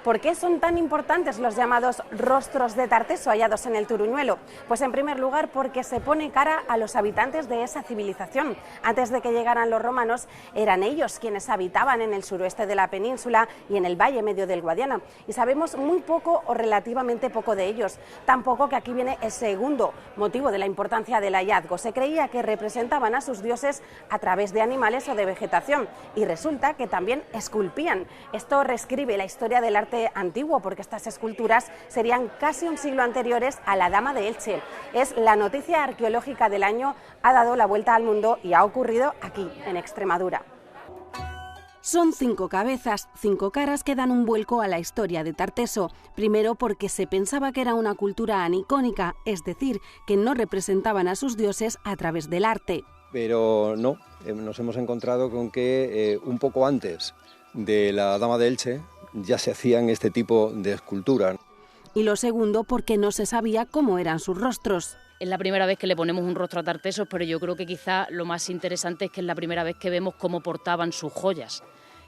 ¿Por qué son tan importantes los llamados rostros de Tarteso hallados en el Turuñuelo? Pues en primer lugar porque se pone cara a los habitantes de esa civilización. Antes de que llegaran los romanos, eran ellos quienes habitaban en el suroeste de la península y en el valle medio del Guadiana. Y sabemos muy poco o relativamente poco de ellos. Tampoco que aquí viene el segundo motivo de la importancia del hallazgo. Se creía que representaban a sus dioses a través de animales o de vegetación. Y resulta que también esculpían. Esto reescribe la historia del arte antiguo, porque estas esculturas serían casi un siglo anteriores a la Dama de Elche. Es la noticia arqueológica del año, ha dado la vuelta al mundo y ha ocurrido aquí, en Extremadura. Son 5 cabezas, 5 caras que dan un vuelco a la historia de Tarteso. Primero porque se pensaba que era una cultura anicónica, es decir, que no representaban a sus dioses a través del arte. Pero no, nos hemos encontrado con que un poco antes de la Dama de Elche ya se hacían este tipo de esculturas. Y lo segundo porque no se sabía cómo eran sus rostros. Es la primera vez que le ponemos un rostro a Tartesos, pero yo creo que quizá lo más interesante es que es la primera vez que vemos cómo portaban sus joyas.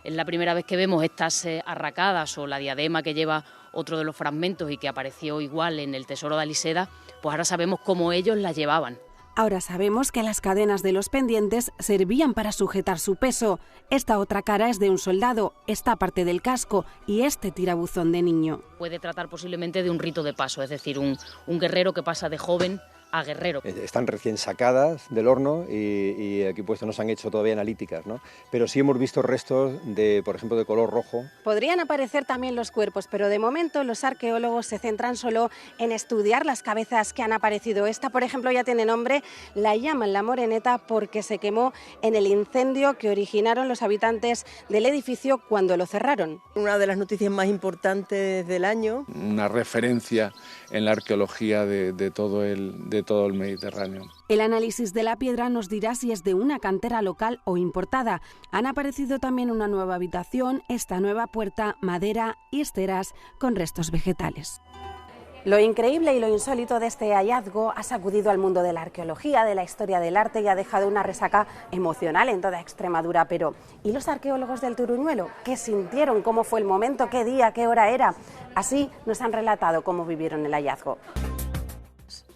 Es la primera vez que vemos estas arracadas o la diadema que lleva otro de los fragmentos y que apareció igual en el Tesoro de Aliseda, pues ahora sabemos cómo ellos la llevaban. Ahora sabemos que las cadenas de los pendientes servían para sujetar su peso. Esta otra cara es de un soldado, esta parte del casco y este tirabuzón de niño. Puede tratar posiblemente de un rito de paso, es decir, un guerrero que pasa de joven a guerrero. Están recién sacadas del horno y aquí puesto no se han hecho todavía analíticas, ¿no? Pero sí hemos visto restos de, por ejemplo, de color rojo. Podrían aparecer también los cuerpos, pero de momento los arqueólogos se centran solo en estudiar las cabezas que han aparecido. Esta, por ejemplo, ya tiene nombre, la llaman la Moreneta porque se quemó en el incendio que originaron los habitantes del edificio cuando lo cerraron. Una de las noticias más importantes del año. Una referencia en la arqueología de todo el Mediterráneo. El análisis de la piedra nos dirá si es de una cantera local o importada. Han aparecido también una nueva habitación, esta nueva puerta, madera y esteras con restos vegetales. Lo increíble y lo insólito de este hallazgo ha sacudido al mundo de la arqueología, de la historia del arte y ha dejado una resaca emocional en toda Extremadura. Pero, ¿y los arqueólogos del Turuñuelo? ¿Qué sintieron? ¿Cómo fue el momento? ¿Qué día? ¿Qué hora era? Así nos han relatado cómo vivieron el hallazgo.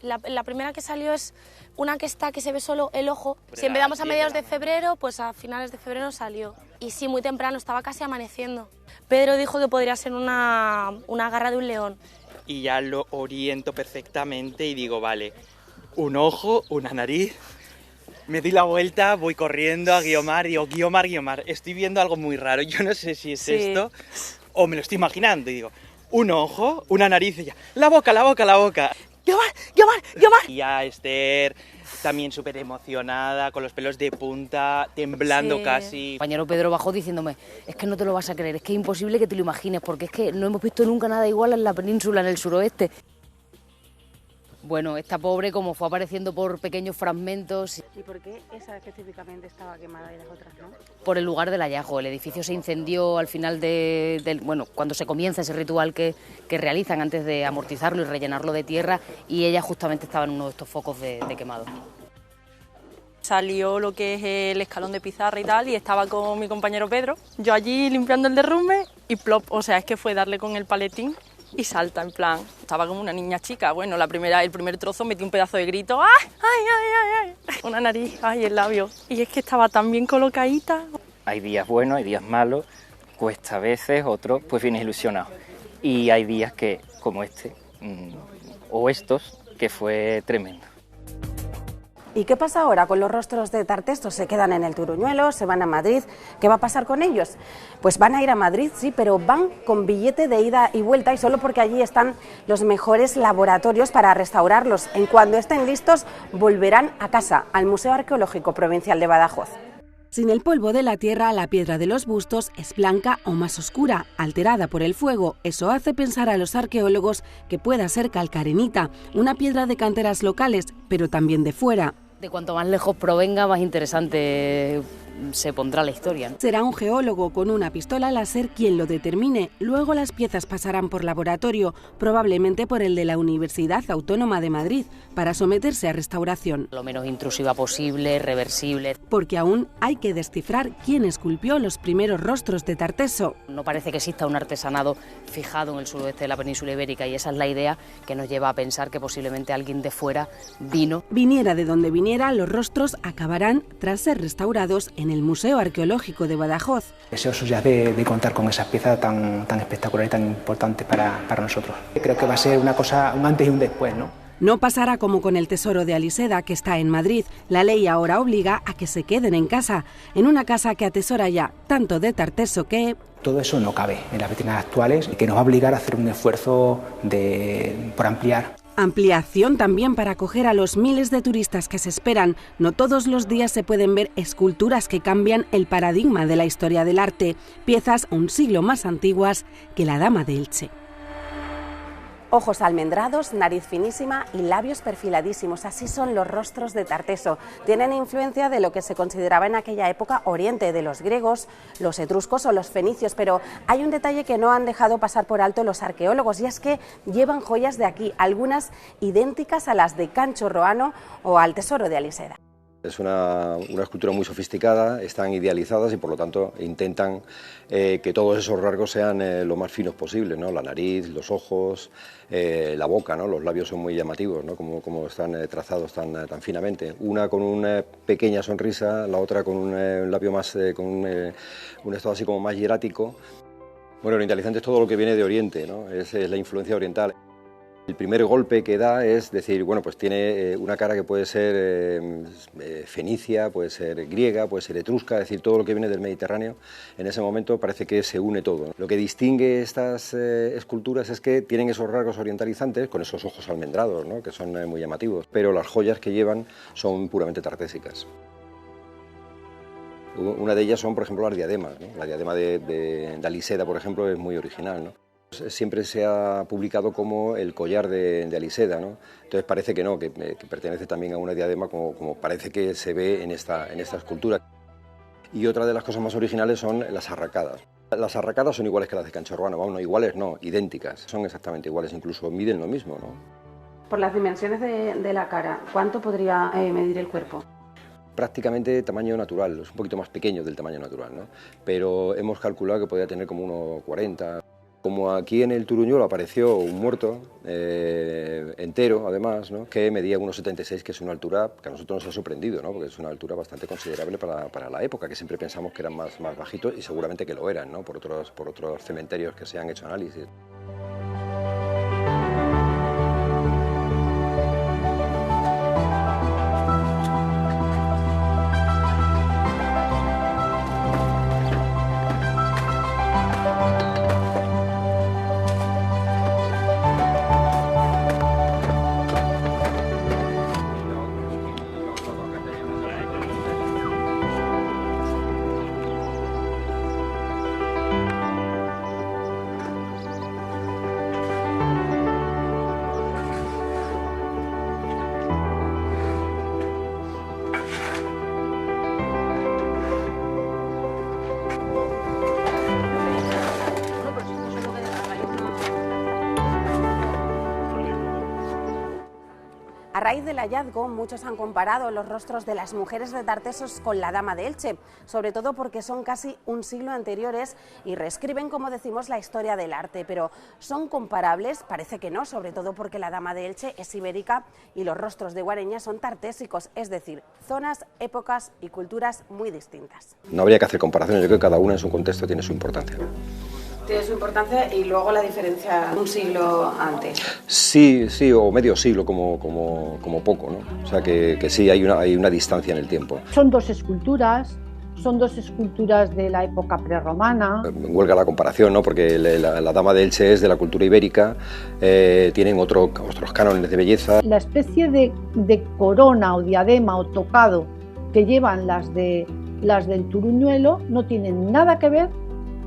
La primera que salió es una que se ve solo el ojo. Si empezamos a mediados de febrero, pues a finales de febrero salió. Y sí, muy temprano, estaba casi amaneciendo. Pedro dijo que podría ser una garra de un león. Y ya lo oriento perfectamente y digo, vale, un ojo, una nariz. Me doy la vuelta, voy corriendo a Guiomar y digo, Guiomar, estoy viendo algo muy raro. Yo no sé si es esto o me lo estoy imaginando. Y digo, un ojo, una nariz y ya, la boca. ¡Guiomar! Y ya Esther también súper emocionada, con los pelos de punta, temblando casi. Mi compañero Pedro bajó diciéndome, es que no te lo vas a creer, es que es imposible que te lo imagines, porque es que no hemos visto nunca nada igual en la península, en el suroeste. Bueno, esta pobre como fue apareciendo por pequeños fragmentos. ¿Y por qué esa específicamente estaba quemada y las otras no? Por el lugar del hallazgo. El edificio se incendió al final cuando se comienza ese ritual que realizan antes de amortizarlo y rellenarlo de tierra, y ella justamente estaba en uno de estos focos de quemado. Salió lo que es el escalón de pizarra y tal, y estaba con mi compañero Pedro. Yo allí limpiando el derrumbe y plop, o sea, es que fue darle con el paletín y salta, en plan, estaba como una niña chica. Bueno, el primer trozo metí un pedazo de grito, ¡ay! Una nariz, ¡ay! El labio. Y es que estaba tan bien colocadita. Hay días buenos, hay días malos, cuesta a veces, otros pues vienes ilusionado. Y hay días que, como este, o estos, que fue tremendo. ¿Y qué pasa ahora con los rostros de Tarteso? ¿Se quedan en el Turuñuelo? ¿Se van a Madrid? ¿Qué va a pasar con ellos? Pues van a ir a Madrid, sí, pero van con billete de ida y vuelta y solo porque allí están los mejores laboratorios para restaurarlos. En cuanto estén listos, volverán a casa, al Museo Arqueológico Provincial de Badajoz. Sin el polvo de la tierra, la piedra de los bustos es blanca o más oscura, alterada por el fuego. Eso hace pensar a los arqueólogos que pueda ser calcarenita, una piedra de canteras locales, pero también de fuera. De cuanto más lejos provenga, más interesante se pondrá la historia, ¿no? Será un geólogo con una pistola láser quien lo determine. Luego las piezas pasarán por laboratorio, probablemente por el de la Universidad Autónoma de Madrid, para someterse a restauración. Lo menos intrusiva posible, reversible. Porque aún hay que descifrar quién esculpió los primeros rostros de Tarteso. No parece que exista un artesanado fijado en el suroeste de la península ibérica y esa es la idea que nos lleva a pensar que posiblemente alguien de fuera viniera de donde viniera, los rostros acabarán tras ser restaurados en el Museo Arqueológico de Badajoz. Deseosos ya de contar con esas piezas tan espectaculares y tan importantes para nosotros. Creo que va a ser una cosa, un antes y un después, ¿no? No pasará como con el tesoro de Aliseda, que está en Madrid. La ley ahora obliga a que se queden en casa, en una casa que atesora ya tanto de Tarteso que... Todo eso no cabe en las vitrinas actuales y que nos va a obligar a hacer un esfuerzo por ampliar. Ampliación también para acoger a los miles de turistas que se esperan. No todos los días se pueden ver esculturas que cambian el paradigma de la historia del arte, piezas un siglo más antiguas que la Dama de Elche. Ojos almendrados, nariz finísima y labios perfiladísimos. Así son los rostros de Tarteso. Tienen influencia de lo que se consideraba en aquella época Oriente, de los griegos, los etruscos o los fenicios. Pero hay un detalle que no han dejado pasar por alto los arqueólogos y es que llevan joyas de aquí, algunas idénticas a las de Cancho Roano o al tesoro de Aliseda. Es una escultura muy sofisticada, están idealizadas y por lo tanto intentan que todos esos rasgos sean lo más finos posible, ¿no? La nariz, los ojos, la boca, ¿no? Los labios son muy llamativos, ¿no? Como están trazados tan finamente. Una con una pequeña sonrisa, la otra con un labio más, con un estado así como más hierático. Bueno, lo interesante es todo lo que viene de Oriente, ¿no? Es la influencia oriental. El primer golpe que da es decir, bueno, pues tiene una cara que puede ser fenicia, puede ser griega, puede ser etrusca, es decir, todo lo que viene del Mediterráneo, en ese momento parece que se une todo. Lo que distingue estas esculturas es que tienen esos rasgos orientalizantes, con esos ojos almendrados, ¿no? Que son muy llamativos, pero las joyas que llevan son puramente tartésicas. Una de ellas son, por ejemplo, las diademas, ¿no? La diadema de Aliseda, por ejemplo, es muy original, ¿no? Siempre se ha publicado como el collar de Aliseda, ¿no? Entonces parece que no, que pertenece también a una diadema como parece que se ve en esta escultura. Y otra de las cosas más originales son las arracadas. Las arracadas son iguales que las de Cancho Roano, vamos, no iguales, no, idénticas, son exactamente iguales, incluso miden lo mismo, ¿no? Por las dimensiones de la cara, ¿cuánto podría medir el cuerpo? Prácticamente tamaño natural, es un poquito más pequeño del tamaño natural, ¿no? Pero hemos calculado que podría tener como 1,40. Como aquí en el Turuñuelo apareció un muerto entero, además, ¿no? Que medía 1,76, que es una altura que a nosotros nos ha sorprendido, ¿no? Porque es una altura bastante considerable para la época, que siempre pensamos que eran más bajitos y seguramente que lo eran, ¿no? Por otros cementerios que se han hecho análisis. A raíz del hallazgo, muchos han comparado los rostros de las mujeres de Tartesos con la Dama de Elche, sobre todo porque son casi un siglo anteriores y reescriben, como decimos, la historia del arte. Pero ¿son comparables? Parece que no, sobre todo porque la Dama de Elche es ibérica y los rostros de Guareña son tartésicos, es decir, zonas, épocas y culturas muy distintas. No habría que hacer comparaciones, yo creo que cada una en su contexto tiene su importancia. Tiene su importancia y luego la diferencia un siglo antes. Sí, o medio siglo como poco, ¿no? O sea que sí, hay una distancia en el tiempo. Son dos esculturas de la época prerromana. Huelga la comparación, ¿no? Porque la Dama de Elche es de la cultura ibérica, tienen otros cánones de belleza. La especie de corona o diadema o tocado que llevan las del Turuñuelo no tienen nada que ver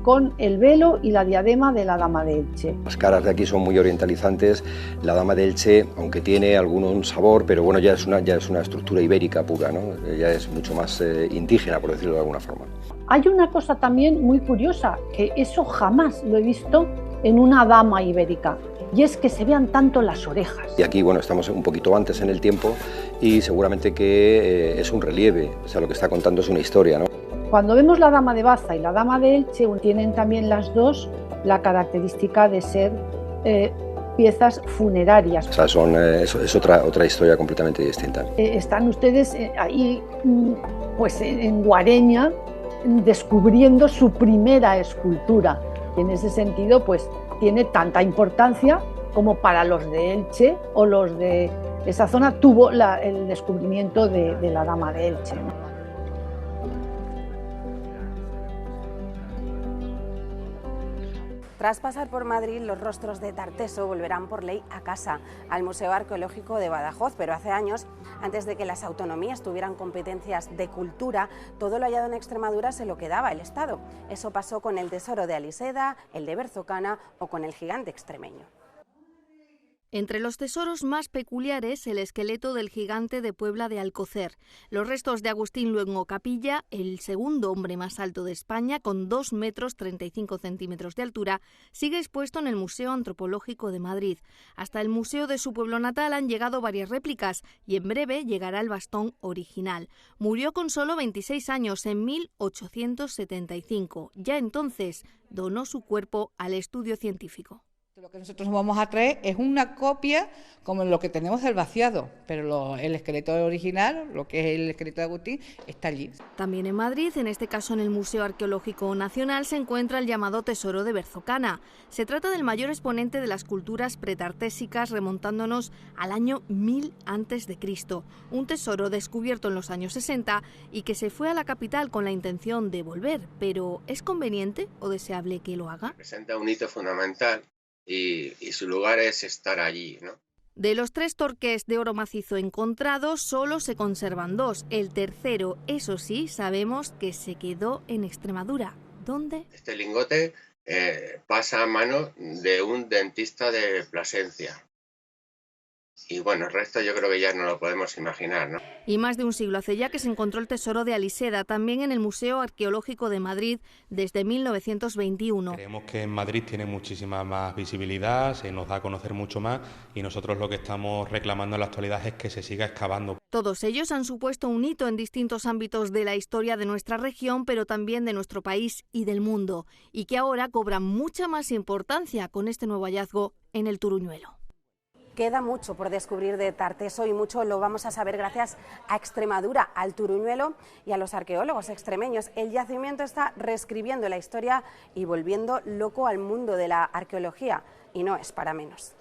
con el velo y la diadema de la Dama de Elche. Las caras de aquí son muy orientalizantes. La Dama de Elche, aunque tiene algún sabor, pero bueno, ya es una estructura ibérica pura, ¿no? Ya es mucho más indígena, por decirlo de alguna forma. Hay una cosa también muy curiosa, que eso jamás lo he visto en una dama ibérica, y es que se vean tanto las orejas. Y aquí, bueno, estamos un poquito antes en el tiempo y seguramente que es un relieve, o sea, lo que está contando es una historia, ¿no? Cuando vemos la Dama de Baza y la Dama de Elche, tienen también las dos la característica de ser piezas funerarias. O sea, es otra historia completamente distinta. Están ustedes ahí, pues en Guareña, descubriendo su primera escultura. Y en ese sentido, pues tiene tanta importancia como para los de Elche o los de esa zona tuvo el descubrimiento de la Dama de Elche, ¿no? Tras pasar por Madrid, los rostros de Tarteso volverán por ley a casa, al Museo Arqueológico de Badajoz, pero hace años, antes de que las autonomías tuvieran competencias de cultura, todo lo hallado en Extremadura se lo quedaba el Estado. Eso pasó con el tesoro de Aliseda, el de Berzocana o con el gigante extremeño. Entre los tesoros más peculiares, el esqueleto del gigante de Puebla de Alcocer, los restos de Agustín Luengo Capilla, el segundo hombre más alto de España, con 2 metros 35 centímetros de altura, sigue expuesto en el Museo Antropológico de Madrid. Hasta el museo de su pueblo natal han llegado varias réplicas y en breve llegará el bastón original. Murió con solo 26 años en 1875. Ya entonces donó su cuerpo al estudio científico. Lo que nosotros vamos a traer es una copia como lo que tenemos del vaciado, pero el esqueleto original, lo que es el esqueleto de Agustín, está allí. También en Madrid, en este caso en el Museo Arqueológico Nacional, se encuentra el llamado tesoro de Berzocana. Se trata del mayor exponente de las culturas pretartésicas remontándonos al año 1000 a.C., un tesoro descubierto en los años 60 y que se fue a la capital con la intención de volver. Pero ¿es conveniente o deseable que lo haga? Representa un hito fundamental. Y su lugar es estar allí, ¿no? De los 3 torques de oro macizo encontrados, solo se conservan 2. El tercero, eso sí, sabemos que se quedó en Extremadura. ¿Dónde? Este lingote pasa a mano de un dentista de Plasencia. Y bueno, el resto yo creo que ya no lo podemos imaginar, ¿no? Y más de un siglo hace ya que se encontró el tesoro de Aliseda, también en el Museo Arqueológico de Madrid, desde 1921. Creemos que en Madrid tiene muchísima más visibilidad, se nos da a conocer mucho más y nosotros lo que estamos reclamando en la actualidad es que se siga excavando. Todos ellos han supuesto un hito en distintos ámbitos de la historia de nuestra región, pero también de nuestro país y del mundo, y que ahora cobran mucha más importancia con este nuevo hallazgo en el Turuñuelo. Queda mucho por descubrir de Tarteso y mucho lo vamos a saber gracias a Extremadura, al Turuñuelo y a los arqueólogos extremeños. El yacimiento está reescribiendo la historia y volviendo loco al mundo de la arqueología y no es para menos.